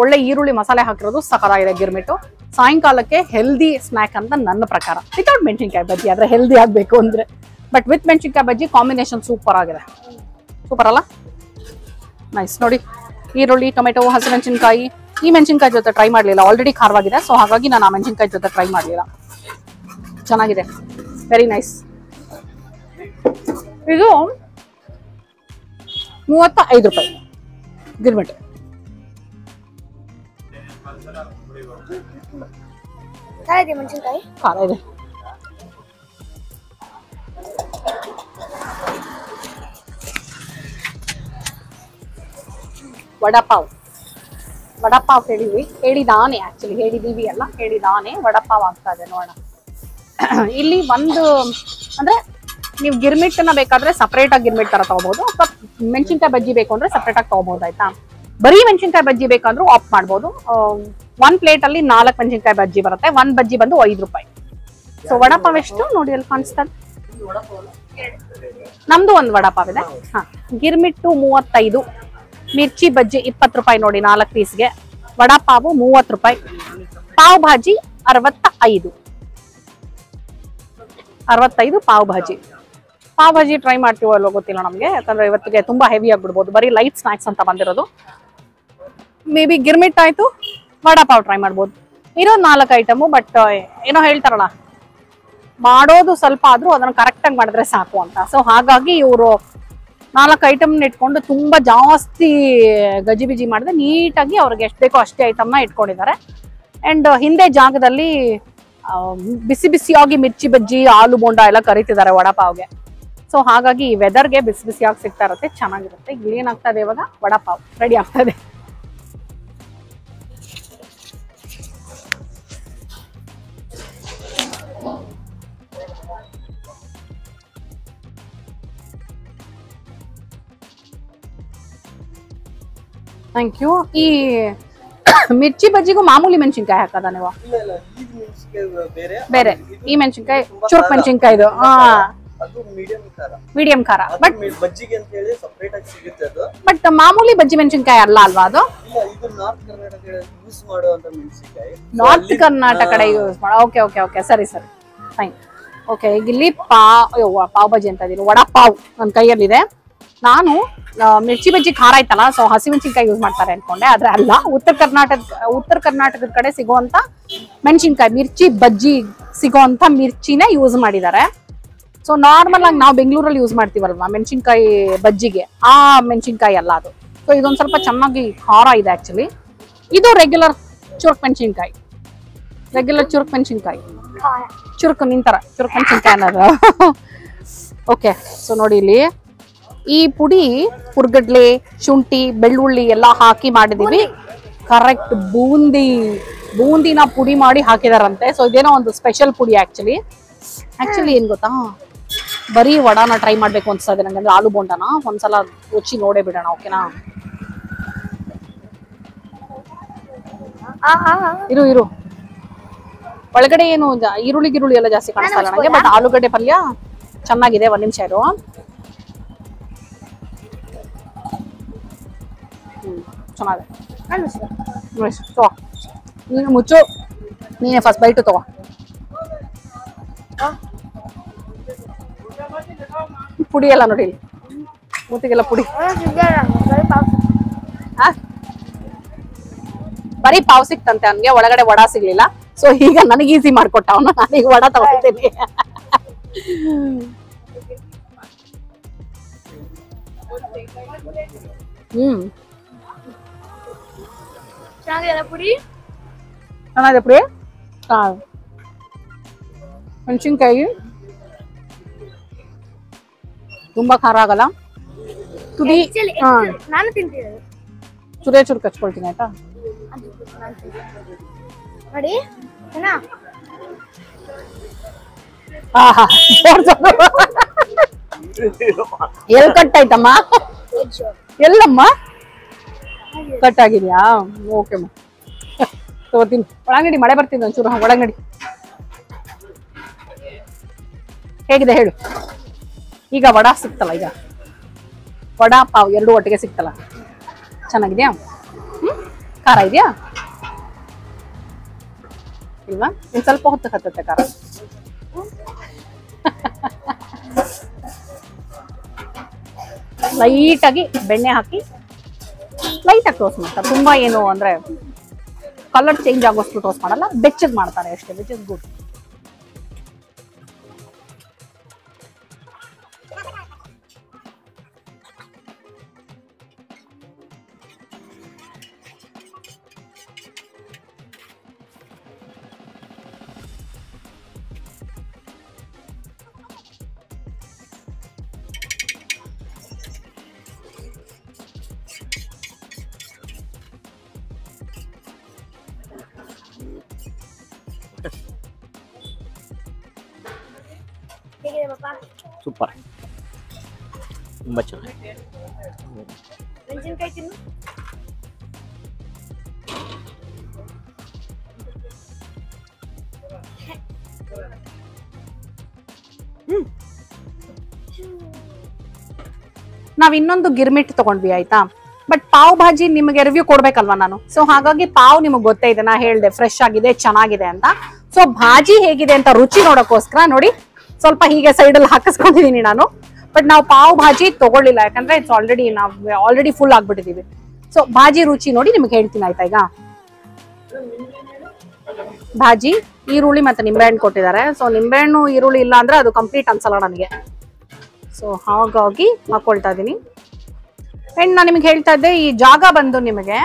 ಒಳ್ಳೆ ಈರುಳ್ಳಿ ಮಸಾಲೆ ಹಾಕಿರೋದು ಸಖತ್ತಾಗಿದೆ ಗಿರ್ಮಿಟ್ಟು. ಸಾಯಂಕಾಲಕ್ಕೆ ಹೆಲ್ದಿ ಸ್ನ್ಯಾಕ್ ಅಂತ ನನ್ನ ಪ್ರಕಾರ, ವಿತೌಟ್ ಮೆಣಸಿನ್ಕಾಯಿ ಬಜ್ಜಿ ಆದ್ರೆ ಹೆಲ್ದಿ ಆಗ್ಬೇಕು ಅಂದ್ರೆ. ಬಟ್ ವಿತ್ ಮೆಣಸಿನ್ಕಾಯಿ ಬಜ್ಜಿ ಕಾಂಬಿನೇಷನ್ ಸೂಪರ್ ಆಗಿದೆ. ಸೂಪರ್ ಅಲ್ಲ? ನೈಸ್. ನೋಡಿ, ಈರುಳ್ಳಿ, ಟೊಮೆಟೊ, ಹಸಿಮೆಣಸಿನ್ಕಾಯಿ. ಈ ಮೆಣಸಿನ್ಕಾಯಿ ಜೊತೆ ಟ್ರೈ ಮಾಡಲಿಲ್ಲ, ಆಲ್ರೆಡಿ ಖಾರವಾಗಿದೆ, ಸೊ ಹಾಗಾಗಿ ನಾನು ಆ ಮೆಣಸಿನ್ಕಾಯಿ ಜೊತೆ ಟ್ರೈ ಮಾಡಲಿಲ್ಲ. ಚೆನ್ನಾಗಿದೆ, ವೆರಿ ನೈಸ್. ಇದು 35 ರೂಪಾಯಿ ಗಿರ್ಮಿಟ್. ಮೆಣಸಿನ್ಕಾಯಿ ಖಾರ ಇದೆ. ವಡಾಪಾವ್, ವಡಾಪಾವ್ ಹೇಳಿದಾನೆ ಆಕ್ಚುಲಿ, ಹೇಳಿದೀವಿ ಅಲ್ಲ, ಹೇಳಿದಾನೆ. ವಡಾಪಾವ್ ಆಗ್ತಾ ಇದೆ ನೋಡೋಣ. ಇಲ್ಲಿ ಒಂದು ಅಂದ್ರೆ ನೀವು ಗಿರ್ಮಿಟ್ಟನ್ನ ಬೇಕಾದ್ರೆ ಸಪರೇಟ್ ಆಗಿ ಗಿರ್ಮಿಟ್ ತರ ತಗೋಬಹುದು, ಅಥವಾ ಮೆಣಸಿನ್ಕಾಯಿ ಬಜ್ಜಿ ಬೇಕು ಅಂದ್ರೆ ಸಪರೇಟ್ ಆಗಿ ತಗೋಬಹುದು. ಆಯ್ತಾ, ಬರೀ ಮೆಣಸಿನ್ಕಾಯಿ ಬಜ್ಜಿ ಬೇಕಂದ್ರೂ ಆಫ್ ಮಾಡ್ಬೋದು. 1 ಪ್ಲೇಟ್ ಅಲ್ಲಿ 4 ಮೆಣಸಿನ್ಕಾಯಿ ಬಜ್ಜಿ ಬರುತ್ತೆ. 1 ಬಜ್ಜಿ ಬಂದು 5 ರೂಪಾಯಿ. ಸೊ ವಡಾಪಾವ್ ಎಷ್ಟು ನೋಡಿ ಅಲ್ಲಿ ಕಾಣಿಸ್ತದೆ. ನಮ್ದು ಒಂದು ವಡಾಪಾವ್ ಇದೆ. ಹಾ, ಗಿರ್ಮಿಟ್ಟು 35, ಮಿರ್ಚಿ ಬಜ್ಜಿ 20 ರೂಪಾಯಿ ನೋಡಿ 4 ಪೀಸ್ಗೆ. ವಡಾಪಾವು 30 ರೂಪಾಯಿ. ಪಾವ್ ಭಾಜಿ 65 ಪಾವ್ ಭಾಜಿ. ಪಾವ್ ಭಾಜಿ ಟ್ರೈ ಮಾಡ್ತೀವೋ ಅಲ್ವೋ ಗೊತ್ತಿಲ್ಲ ನಮ್ಗೆ, ಯಾಕಂದ್ರೆ ಇವತ್ತಿಗೆ ತುಂಬಾ ಹೆವಿ ಆಗ್ಬಿಡ್ಬೋದು. ಬರೀ ಲೈಟ್ ಸ್ನಾಕ್ಸ್ ಅಂತ ಬಂದಿರೋದು. ಮೇ ಬಿ ಗಿರ್ಮಿಟ್ ಆಯ್ತು, ವಡಾಪಾವ್ ಟ್ರೈ ಮಾಡ್ಬೋದು. ಇರೋದು 4 ಐಟಮು. ಬಟ್ ಏನೋ ಹೇಳ್ತಾರಲ್ಲ, ಮಾಡೋದು ಸ್ವಲ್ಪ ಆದ್ರೂ ಅದನ್ನ ಕರೆಕ್ಟ್ ಆಗಿ ಮಾಡಿದ್ರೆ ಸಾಕು ಅಂತ. ಸೊ ಹಾಗಾಗಿ ಇವರು 4 ಐಟಮ್ ಇಟ್ಕೊಂಡು ತುಂಬಾ ಜಾಸ್ತಿ ಗಜಿಬಿಜಿ ಮಾಡಿದ್ರೆ ನೀಟಾಗಿ ಅವ್ರಿಗೆ ಎಷ್ಟು ಬೇಕೋ ಅಷ್ಟೇ ಐಟಮ್ನ ಇಟ್ಕೊಂಡಿದ್ದಾರೆ. ಅಂಡ್ ಹಿಂದೆ ಜಾಗದಲ್ಲಿ ಬಿಸಿ ಬಿಸಿಯಾಗಿ ಮಿರ್ಚಿ ಬಜ್ಜಿ, ಆಲೂ ಬೋಂಡ ಎಲ್ಲ ಕರಿತಿದ್ದಾರೆ ವಡಾಪಾವ್ಗೆ. ಸೊ ಹಾಗಾಗಿ ವೆದರ್ಗೆ ಬಿಸಿ ಬಿಸಿಯಾಗಿ ಸಿಗ್ತಾ ಇರುತ್ತೆ, ಚೆನ್ನಾಗಿರುತ್ತೆ. ಇಲ್ಲಿ ಏನಾಗ್ತಾ ಇದೆ ಇವಾಗ, ವಡಾಪಾವ್ ರೆಡಿ ಆಗ್ತಾ ಇದೆ. Thank you. ಈ ಮಿರ್ಚಿ ಬಜ್ಜಿಗೂ ಮಾಮೂಲಿ ಮೆಣಸಿನ್ಕಾಯಿ ಹಾಕದ ನೀವು? ಬೇರೆ, ಈ ಮೆಣಸಿನ್ಕಾಯಿ ಚುರುಕ್ ಮೆಣಸಿನ್ಕಾಯಿ ಇದು. ಮೀಡಿಯಂ ಖಾರ. ಬಟ್ ಬಜ್ಜಿಗೆ ಅಂತ ಹೇಳಿ ಸಪರೇಟ್ ಆಗಿ ಸಿಗುತ್ತೆ ಅದು. ಬಟ್ ಮಾಮೂಲಿ ಬಜ್ಜಿ ಮೆಣಸಿನ್ಕಾಯಿ ಅಲ್ಲ ಅಲ್ವಾ ಅದು? ಇದು ನಾರ್ತ್ ಕರ್ನಾಟಕ ಯೂಸ್ ಮಾಡುವಂತ ಮೆಣಸಿನ್ಕಾಯಿ. ನಾರ್ತ್ ಕರ್ನಾಟಕ ಕಡೆ ಯೂಸ್ ಮಾಡೋ. ಓಕೆ ಓಕೆ ಓಕೆ, ಸರಿ ಸರಿ, ಫೈನ್. ಓಕೆ, ಈಗ ಇಲ್ಲಿ ಪಾವ್ ಬಜ್ಜಿ ಅಂತ ಇದೀನಿ, ವಡಾಪಾವ್ ನನ್ನ ಕೈಯಲ್ಲಿದೆ. ನಾನು ಮಿರ್ಚಿ ಬಜ್ಜಿ ಖಾರ ಆಯ್ತಲ್ಲ, ಸೊ ಹಸಿಮೆಣಸಿನ್ಕಾಯಿ ಯೂಸ್ ಮಾಡ್ತಾರೆ ಅನ್ಕೊಂಡೆ, ಆದ್ರೆ ಅಲ್ಲ. ಉತ್ತರ ಕರ್ನಾಟಕದ ಕಡೆ ಸಿಗುವಂತ ಮೆಣಸಿನ್ಕಾಯಿ, ಮಿರ್ಚಿ ಬಜ್ಜಿ ಸಿಗುವಂತ ಮಿರ್ಚಿನೇ ಯೂಸ್ ಮಾಡಿದ್ದಾರೆ. ಸೊ ನಾರ್ಮಲ್ ಆಗಿ ನಾವು ಬೆಂಗಳೂರಲ್ಲಿ ಯೂಸ್ ಮಾಡ್ತೀವಲ್ವಾ ಮೆಣಸಿನ್ಕಾಯಿ ಬಜ್ಜಿಗೆ, ಆ ಮೆಣಸಿನ್ಕಾಯಿ ಅಲ್ಲ ಅದು. ಸೊ ಇದೊಂದು ಸ್ವಲ್ಪ ಚೆನ್ನಾಗಿ ಖಾರ ಇದೆ ಆಕ್ಚುಲಿ. ಇದು ರೆಗ್ಯುಲರ್ ಚುರುಕ್ ಮೆಣಸಿನ್ಕಾಯಿ, ರೆಗ್ಯುಲರ್ ಚುರುಕ್ ಮೆಣಸಿನ್ಕಾಯಿ, ಚುರುಕು ನಿಂತರ ಚುರುಕ್ ಮೆಣಸಿನ್ಕಾಯಿ ಅನ್ನೋದು. ಓಕೆ, ಸೊ ನೋಡಿ ಇಲ್ಲಿ ಈ ಪುಡಿ ಹುರ್ಗಡ್ಲೆ, ಶುಂಠಿ, ಬೆಳ್ಳುಳ್ಳಿ ಎಲ್ಲ ಹಾಕಿ ಮಾಡಿದೀವಿ. ಕರೆಕ್ಟ್ ಬೂಂದಿನ ಪುಡಿ ಮಾಡಿ ಹಾಕಿದಾರಂತೆ. ಸೊ ಇದೇನೋ ಒಂದು ಸ್ಪೆಷಲ್ ಪುಡಿ ಆಕ್ಚುಲಿ ಏನ್ ಗೊತ್ತಾ, ಬರೀ ವಡಾನ ಟ್ರೈ ಮಾಡ್ಬೇಕು ಅನ್ಸ್ತದೆ ನಂಗೆ, ಆಲೂ ಬೋಂಡನ ಒಂದ್ಸಲ ರುಚಿ ನೋಡೇ ಬಿಡೋಣ. ಓಕೆನಾ? ಇರು ಒಳಗಡೆ ಏನು ಈರುಳ್ಳಿ ಎಲ್ಲ ಜಾಸ್ತಿ ಕಾಣಿಸ್ತಾ ಇಲ್ಲ ನನಗೆ, ಬಟ್ ಆಲೂಗಡ್ಡೆ ಪಲ್ಯ ಚೆನ್ನಾಗಿದೆ. 1 ನಿಮಿಷ ಇರು. ಚೆನ್ನಾಗಿದೆ. ತಗೋ, ನೀನು ಮುಚ್ಚು, ನೀನೇ ಫಸ್ಟ್ ಬೈಟು ತಗೋ. ಪುಡಿ ಎಲ್ಲ ನೋಡಿ, ಮೂತಿಗೆಲ್ಲ ಪುಡಿ. ಬರೀ ಪಾವ್ ಸಿಕ್ತಂತೆ ಅವನ್ಗೆ, ಒಳಗಡೆ ವಡಾ ಸಿಗ್ಲಿಲ್ಲ. ಸೊ ಈಗ ನನಗೆ ಈಸಿ ಮಾಡ್ಕೊಟ್ಟ ಅವನು, ನಾನೀಗ ವಡಾ ತಗೊಳ್ತೀನಿ. ಚೆನ್ನಾಗಿದೆ ಪುಡಿ. ಚೆನ್ನಾಗಿದೆ ಪುಡಿ. ಮೆಣಸಿನ್ಕಾಯಿ ತುಂಬಾ ಖಾರ ಆಗಲ್ಲ. ತುದಿ ನಾನು ತಿಂತೀನಿ, ಚುರೇ ಚುರುಕ್ ಹಚ್ಕೊಳ್ತೀನಿ ಆಯ್ತಾ. ನೋಡಿ ಏನಾ ಆಹಾ ಎಲ್ ಕಟ್ ಆಯ್ತಮ್ಮ ಎಲ್ಲಮ್ಮ ಕಟ್ ಆಗಿದ್ಯಾ ಓಕೆ ತಗೋತೀನಿ ಒಳಗಡಿ ಮಳೆ ಬರ್ತಿದ್ದ ಒಂಚೂರು ಒಳಗಡಿ ಹೇಗಿದೆ ಹೇಳು ಈಗ ವಡಾ ಸಿಕ್ತಲ್ಲ ಈಗ ವಡಾ ಪಾವ್ ಎರಡು ಒಟ್ಟಿಗೆ ಸಿಕ್ತಲ್ಲ ಚೆನ್ನಾಗಿದ್ಯಾ ಖಾರ ಇದೆಯಾ ಇಲ್ವಾ ಇನ್ ಸ್ವಲ್ಪ ಹೊತ್ತು ಹತ್ತತ್ತೆ ಖಾರ ಲೈಟಾಗಿ ಬೆಣ್ಣೆ ಹಾಕಿ ಲೈಟಾಗಿ ಟೋಸ್ಟ್ ಮಾಡ್ತಾರೆ ತುಂಬಾ ಏನು ಅಂದ್ರೆ ಕಲರ್ ಚೇಂಜ್ ಆಗೋಷ್ಟು ಟೋಸ್ಟ್ ಮಾಡಲ್ಲ ಬೆಚ್ಚಗ್ ಮಾಡ್ತಾರೆ ಅಷ್ಟೇ ವಿಚ್ ಇಸ್ ಗುಡ್ ಹೇಗಿದೆ ಪಾಪ ಸೂಪರ್ ತುಂಬಾ ಚೆನ್ನಾಗಿದೆ ಮೆಣಸಿನ್ಕಾಯಿ ತಿನ್ನು ನಾವ್ ಇನ್ನೊಂದು ಗಿರ್ಮಿಟ್ ತಗೊಂಡ್ವಿ ಆಯ್ತಾ ಬಟ್ ಪಾವ್ ಭಾಜಿ ನಿಮಗೆ ರಿವ್ಯೂ ಕೊಡ್ಬೇಕಲ್ವಾ ನಾನು ಸೊ ಹಾಗಾಗಿ ಪಾವ್ ನಿಮಗೆ ಗೊತ್ತೇ ಇದೆ ನಾ ಹೇಳ್ದೆ ಫ್ರೆಶ್ ಆಗಿದೆ ಚೆನ್ನಾಗಿದೆ ಅಂತ ಸೊ ಭಾಜಿ ಹೇಗಿದೆ ಅಂತ ರುಚಿ ನೋಡೋಕ್ಕೋಸ್ಕರ ನೋಡಿ ಸ್ವಲ್ಪ ಹೀಗೆ ಸೈಡ್ ಅಲ್ಲಿ ಹಾಕಿಸ್ಕೊಂಡಿದೀನಿ ನಾನು ಬಟ್ ನಾವು ಪಾವ್ ಭಾಜಿ ತಗೊಳ್ಳಿಲ್ಲ ಯಾಕಂದ್ರೆ ಇಟ್ಸ್ ಆಲ್ರೆಡಿ ಫುಲ್ ಆಗ್ಬಿಟ್ಟಿದೀವಿ ಸೊ ಭಾಜಿ ರುಚಿ ನೋಡಿ ನಿಮ್ಗೆ ಹೇಳ್ತೀನಿ ಆಯ್ತಾ ಈಗ ಭಾಜಿ ಈರುಳ್ಳಿ ಮತ್ತೆ ನಿಂಬೆಹಣ್ಣು ಕೊಟ್ಟಿದ್ದಾರೆ ಸೊ ನಿಂಬೆಹಣ್ಣು ಈರುಳ್ಳಿ ಇಲ್ಲ ಅಂದ್ರೆ ಅದು ಕಂಪ್ಲೀಟ್ ಅನ್ಸಲ್ಲ ನನಗೆ ಸೊ ಹಾಗಾಗಿ ಹಾಕೊಳ್ತಾ ಇದೀನಿ ಅಂಡ್ ನಾನು ನಿಮ್ಗೆ ಹೇಳ್ತಾ ಇದ್ದೆ ಈ ಜಾಗ ಬಂದು ನಿಮಗೆ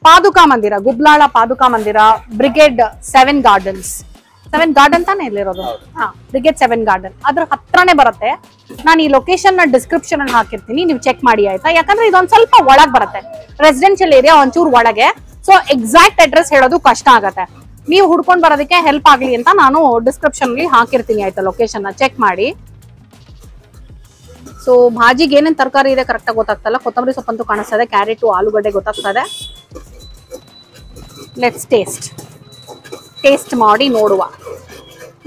ಪಾದುಕಾ ಮಂದಿರ ಗುಬ್ಲಾಳ ಪಾದುಕಾ ಮಂದಿರ ಬ್ರಿಗೇಡ್ 7 ಗಾರ್ಡನ್ಸ್ 7 ಗಾರ್ಡನ್ ತಾನೇ ಇಲ್ಲಿರೋದು ಹಾ ಬ್ರಿಗೇಡ್ 7 ಗಾರ್ಡನ್ ಅದ್ರ ಹತ್ರನೇ ಬರುತ್ತೆ ನಾನು ಈ ಲೊಕೇಶನ್ ನ ಡಿಸ್ಕ್ರಿಪ್ಷನ್ ಅಲ್ಲಿ ಹಾಕಿರ್ತೀನಿ ನೀವು ಚೆಕ್ ಮಾಡಿ ಆಯ್ತಾ ಯಾಕಂದ್ರೆ ಇದೊಂದ್ ಸ್ವಲ್ಪ ಒಳಗ್ ಬರುತ್ತೆ ರೆಸಿಡೆನ್ಷಿಯಲ್ ಏರಿಯಾ ಒಂಚೂರು ಒಳಗೆ ಸೊ ಎಕ್ಸಾಕ್ಟ್ ಅಡ್ರೆಸ್ ಹೇಳೋದು ಕಷ್ಟ ಆಗತ್ತೆ ನೀವು ಹುಡ್ಕೊಂಡ್ ಬರೋದಕ್ಕೆ ಹೆಲ್ಪ್ ಆಗ್ಲಿ ಅಂತ ನಾನು ಡಿಸ್ಕ್ರಿಪ್ಷನ್ ಅಲ್ಲಿ ಹಾಕಿರ್ತೀನಿ ಆಯ್ತಾ ಲೊಕೇಶನ್ ನ ಚೆಕ್ ಮಾಡಿ ಸೊ ಭಾಜಿಗೆ ಏನೇನ್ ತರಕಾರಿ ಇದೆ ಕರೆಕ್ಟ್ ಆಗಿ ಗೊತ್ತಾಗ್ತಲ್ಲ ಕೊತ್ತಂಬರಿ ಸೊಪ್ಪಂತೂ ಕಾಣಿಸ್ತಾ ಇದೆ ಕ್ಯಾರೆಟ್ ಆಲೂಗಡ್ಡೆ ಗೊತ್ತಾಗ್ತಾ ಇದೆ ಲೆಟ್ಸ್ ಟೇಸ್ಟ್ ಮಾಡಿ ನೋಡುವ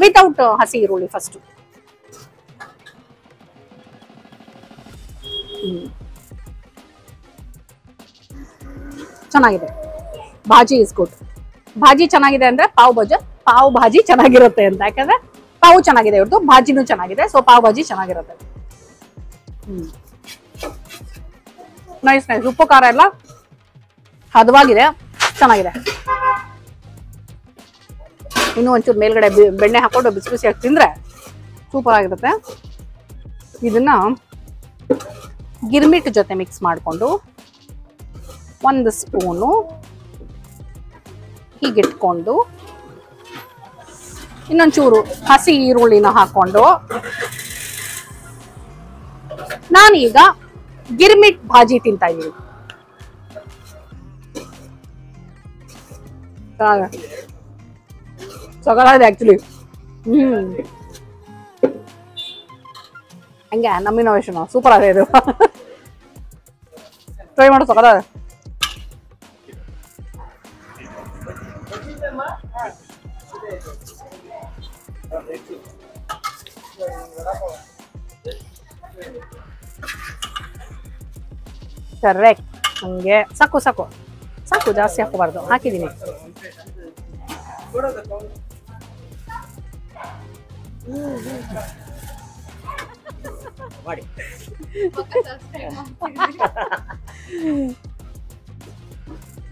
ವಿತೌಟ್ ಹಸಿ ಈರುಳ್ಳಿ ಫಸ್ಟ್ ಚೆನ್ನಾಗಿದೆ ಭಾಜಿ ಇಸ್ ಗುಡ್ ಭಾಜಿ ಚೆನ್ನಾಗಿದೆ ಅಂದ್ರೆ ಪಾವ್ ಭಾಜಿ ಚೆನ್ನಾಗಿರುತ್ತೆ ಅಂತ ಯಾಕಂದ್ರೆ ಪಾವು ಚೆನ್ನಾಗಿದೆ ಇವ್ರದ್ದು ಭಾಜಿನೂ ಚೆನ್ನಾಗಿದೆ ಸೊ ಪಾವ್ ಭಾಜಿ ಚೆನ್ನಾಗಿರುತ್ತೆ ನೈಸ್ ಉಪ್ಪು ಖಾರ ಎಲ್ಲ ಹದವಾಗಿದೆ ಚೆನ್ನಾಗಿದೆ ಇನ್ನೂ ಒಂಚೂರು ಮೇಲ್ಗಡೆ ಬೆಣ್ಣೆ ಹಾಕೊಂಡು ಬಿಸಿ ಬಿಸಿಯಾಗಿ ತಿಂದ್ರೆ ಸೂಪರ್ ಆಗಿರುತ್ತೆ ಇದನ್ನ ಗಿರ್ಮಿಟ್ ಜೊತೆ ಮಿಕ್ಸ್ ಮಾಡಿಕೊಂಡು 1 ಸ್ಪೂನು ಹೀಗಿಟ್ಕೊಂಡು ಇನ್ನೊಂಚೂರು ಹಸಿ ಈರುಳ್ಳಿನ ಹಾಕೊಂಡು ನಾನೀಗ ಗಿರ್ಮಿಟ್ ಭಾಜಿ ತಿಂತಾ ಇದ್ದೀನಿ ಸಗಲಾಗಿದೆ ಆಕ್ಚುಲಿ ಹಂಗೆ ನಮ್ಮ ಇನ್ನೋವೇಷನ್ ಸೂಪರ್ ಆಗಿದೆ ಇದು ಟ್ರೈ ಮಾಡೋ ಸಗಲಾಗಿದೆ ಕರೆಕ್ಟ್ ಹಂಗೆ ಸಾಕು ಜಾಸ್ತಿ ಹಾಕೋಬಾರ್ದು ಹಾಕಿದ್ದೀನಿ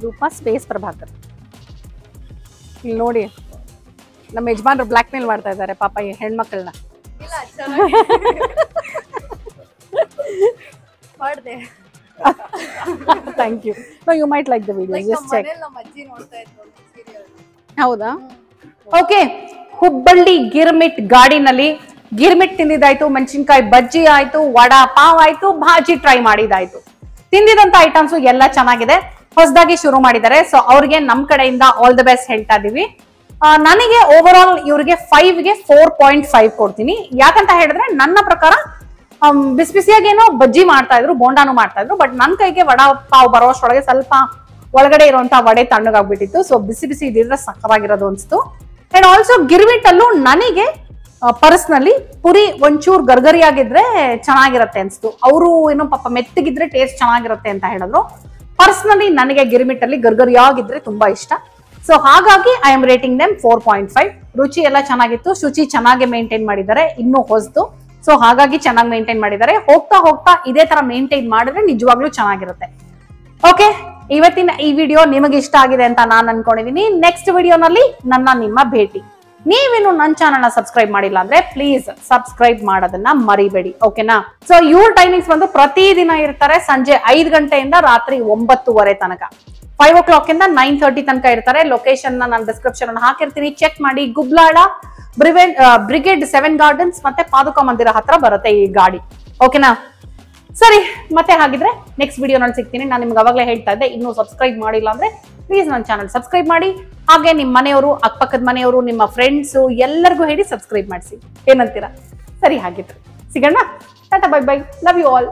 ರೂಪಾ ಸ್ಪೇಸ್ ಪ್ರಭಾಕರ್ ಇಲ್ಲಿ ನೋಡಿ ನಮ್ಮ ಯಜಮಾನ್ರು ಬ್ಲ್ಯಾಕ್ ಮೇಲ್ ಮಾಡ್ತಾ ಇದ್ದಾರೆ ಪಾಪ ಈ ಹೆಣ್ಮಕ್ಳನ್ನ ಮಾಡಿದೆ thank you no you might like the video just check ಹೌದಾ ಓಕೆ ಹುಬ್ಬಳ್ಳಿ ಗಿರ್ಮಿಟ್ ಗಾಡಿನಲ್ಲಿ ಗಿರ್ಮಿಟ್ ತಿಂದಿದ್ದಾಯ್ತು ಮೆಣಸಿನ್ಕಾಯಿ ಬಜ್ಜಿ ಆಯ್ತು ವಡಾ ಪಾವ್ ಆಯ್ತು ಭಾಜಿ ಟ್ರೈ ಮಾಡಿದಾಯ್ತು ತಿಂದಿದಂತ ಐಟಮ್ಸ್ ಎಲ್ಲ ಚೆನ್ನಾಗಿದೆ ಹೊಸದಾಗಿ ಶುರು ಮಾಡಿದ್ದಾರೆ. ಸೊ ಅವ್ರಿಗೆ ನಮ್ ಕಡೆಯಿಂದ ಆಲ್ ದ ಬೆಸ್ಟ್ ಹೇಳ್ತಾ ಇದೀವಿ. ನನಗೆ ಓವರ್ ಆಲ್ ಇವ್ರಿಗೆ 5ಗೆ 4.5 ಕೊಡ್ತೀನಿ. ಯಾಕಂತ ಹೇಳಿದ್ರೆ ನನ್ನ ಪ್ರಕಾರ ಬಿಸಿ ಬಿಸಿಯಾಗಿ ಏನೋ ಬಜ್ಜಿ ಮಾಡ್ತಾ ಇದ್ರು, ಬೋಂಡಾನು ಮಾಡ್ತಾ ಇದ್ರು, ಬಟ್ ನನ್ ಕೈಗೆ ವಡಾ ಪಾವ್ ಬರೋಷ್ಟೊಳಗೆ ಸ್ವಲ್ಪ ಒಳಗಡೆ ಇರುವಂತಹ ವಡೆ ತಣ್ಣಗಾಗ್ಬಿಟ್ಟಿತ್ತು. ಸೊ ಬಿಸಿ ಬಿಸಿ ಇದ್ರೆ ಸಕ್ಕತ್ತಾಗಿರೋದು ಅನ್ಸ್ತು. ಅಂಡ್ ಆಲ್ಸೋ ಗಿರ್ಮಿಟ್ಟಲ್ಲೂ ನನಗೆ ಪರ್ಸನಲಿ ಪುರಿ ಒಂಚೂರು ಗರ್ಗರಿಯಾಗಿದ್ರೆ ಚೆನ್ನಾಗಿರತ್ತೆ ಅನ್ಸ್ತು. ಅವರು ಏನೋ ಪಾಪ ಮೆತ್ತಗಿದ್ರೆ ಟೇಸ್ಟ್ ಚೆನ್ನಾಗಿರುತ್ತೆ ಅಂತ ಹೇಳಿದ್ರು. ಪರ್ಸನಲಿ ನನಗೆ ಗಿರ್ಮಿಟ್ಟಲ್ಲಿ ಗರ್ಗರಿಯಾಗಿದ್ರೆ ತುಂಬಾ ಇಷ್ಟ. ಸೊ ಹಾಗಾಗಿ ಐ ಆಮ್ ರೇಟಿಂಗ್ ದೆಮ್ 4.5. ರುಚಿ ಎಲ್ಲ ಚೆನ್ನಾಗಿತ್ತು, ಶುಚಿ ಚೆನ್ನಾಗಿ ಮೇಂಟೈನ್ ಮಾಡಿದ್ದಾರೆ, ಇನ್ನೂ ಹೊಸದು. ಸೊ ಹಾಗಾಗಿ ಚೆನ್ನಾಗಿ ಮೇಂಟೈನ್ ಮಾಡಿದ್ದಾರೆ. ಹೋಗ್ತಾ ಹೋಗ್ತಾ ಇದೇ ತರ ಮೇಂಟೈನ್ ಮಾಡಿದ್ರೆ ನಿಜವಾಗ್ಲೂ ಚೆನ್ನಾಗಿರುತ್ತೆ. ಓಕೆ, ಇವತ್ತಿನ ಈ ವಿಡಿಯೋ ನಿಮಗೆ ಇಷ್ಟ ಆಗಿದೆ ಅಂತ ನಾನು ಅನ್ಕೊಂಡಿದೀನಿ. ನೆಕ್ಸ್ಟ್ ವಿಡಿಯೋನಲ್ಲಿ ನಿಮ್ಮ ಭೇಟಿ. ನೀವೇನು ನನ್ನ ಚಾನಲ್ ಸಬ್ಸ್ಕ್ರೈಬ್ ಮಾಡಿಲ್ಲ ಅಂದ್ರೆ ಪ್ಲೀಸ್ ಸಬ್ಸ್ಕ್ರೈಬ್ ಮಾಡೋದನ್ನ ಮರಿಬೇಡಿ. ಓಕೆನಾ? ಸೊ ಇವ್ರ ಟೈಮಿಂಗ್ಸ್ ಬಂದು ಪ್ರತಿದಿನ ಇರ್ತಾರೆ, ಸಂಜೆ 5 ಗಂಟೆಯಿಂದ ರಾತ್ರಿ 9:30 ತನಕ. 5 o'clock ಇಂದ 9:30 ತನಕ ಇರ್ತಾರೆ. ಲೊಕೇಶನ್ ನಾನು ಡಿಸ್ಕ್ರಿಪ್ಷನ್ ಅನ್ನು ಹಾಕಿರ್ತೀನಿ, ಚೆಕ್ ಮಾಡಿ. ಗುಬ್ಲಾಳ ಬ್ರಿಗೇಡ್ 7 ಗಾರ್ಡನ್ಸ್ ಮತ್ತೆ ಪಾದುಕಾ ಮಂದಿರ ಹತ್ರ ಬರುತ್ತೆ ಈ ಗಾಡಿ. ಓಕೆನಾ? ಸರಿ, ಮತ್ತೆ ಹಾಗಿದ್ರೆ ನೆಕ್ಸ್ಟ್ ವಿಡಿಯೋನಲ್ಲಿ ಸಿಗ್ತೀನಿ. ನಾನು ನಿಮ್ಗೆ ಅವಾಗಲೇ ಹೇಳ್ತಾ ಇದ್ದೆ, ಇನ್ನೂ ಸಬ್ಸ್ಕ್ರೈಬ್ ಮಾಡಿಲ್ಲ ಅಂದ್ರೆ ಪ್ಲೀಸ್ ನನ್ನ ಚಾನಲ್ ಸಬ್ಸ್ಕ್ರೈಬ್ ಮಾಡಿ. ಹಾಗೆ ನಿಮ್ಮ ಮನೆಯವರು, ಅಕ್ಕಪಕ್ಕದ ಮನೆಯವರು, ನಿಮ್ಮ ಫ್ರೆಂಡ್ಸು ಎಲ್ಲರಿಗೂ ಹೇಳಿ ಸಬ್ಸ್ಕ್ರೈಬ್ ಮಾಡಿಸಿ. ಏನಂತೀರಾ? ಸರಿ, ಹಾಗಿದ್ರೆ ಸಿಗೋಣ. Tata, bye bye, love you all.